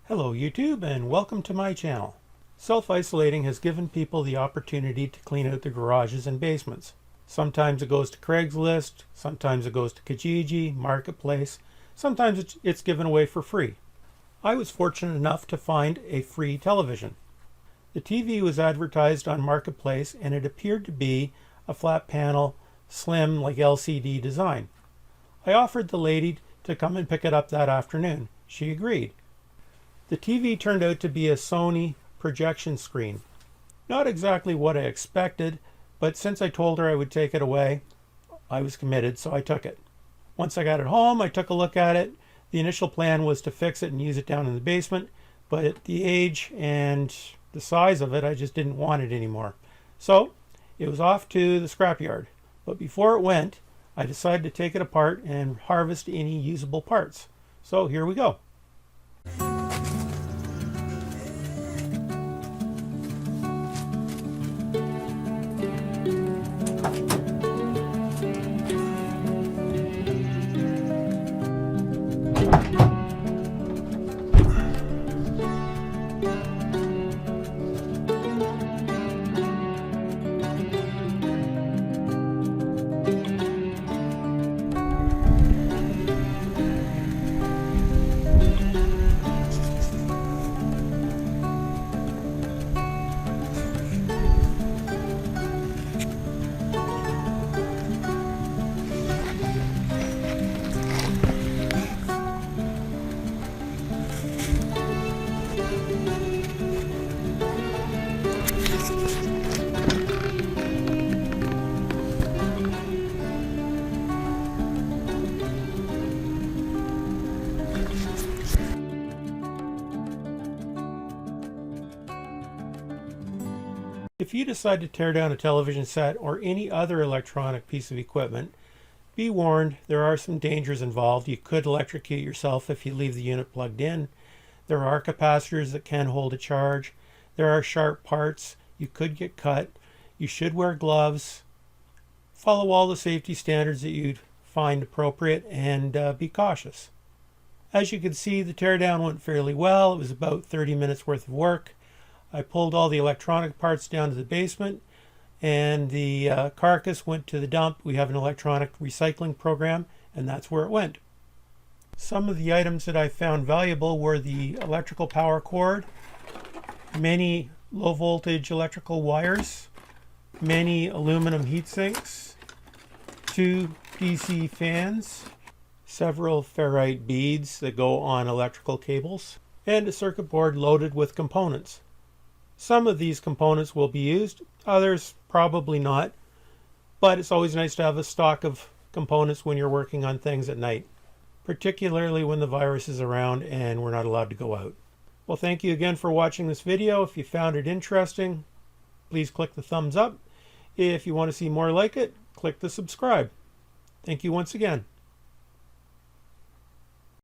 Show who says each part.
Speaker 1: Hello YouTube and welcome to my channel. Self-isolating has given people the opportunity to clean out their garages and basements. Sometimes it goes to Craigslist, sometimes it goes to Kijiji, Marketplace, sometimes it's given away for free. I was fortunate enough to find a free television. The TV was advertised on Marketplace and it appeared to be a flat panel, slim like LCD design. I offered the lady to come and pick it up that afternoon. She agreed. The TV turned out to be a Sony projection screen. Not exactly what I expected, but since I told her I would take it away, I was committed, so I took it. Once I got it home, I took a look at it. The initial plan was to fix it and use it down in the basement, but at the age and the size of it, I just didn't want it anymore. So it was off to the scrapyard. But before it went, I decided to take it apart and harvest any usable parts. So here we go. If you decide to tear down a television set or any other electronic piece of equipment, be warned, there are some dangers involved. You could electrocute yourself if you leave the unit plugged in. There are capacitors that can hold a charge. There are sharp parts. You could get cut. You should wear gloves. Follow all the safety standards that you'd find appropriate and be cautious. As you can see, the teardown went fairly well. It was about 30 minutes worth of work. I pulled all the electronic parts down to the basement and the carcass went to the dump. We have an electronic recycling program and that's where it went. Some of the items that I found valuable were the electrical power cord, many low voltage electrical wires, many aluminum heat sinks, 2 DC fans, several ferrite beads that go on electrical cables, and a circuit board loaded with components. Some of these components will be used, others probably not, but it's always nice to have a stock of components when you're working on things at night, particularly when the virus is around and we're not allowed to go out. Well, thank you again for watching this video. If you found it interesting, please click the thumbs up. If you want to see more like it, click the subscribe. Thank you once again.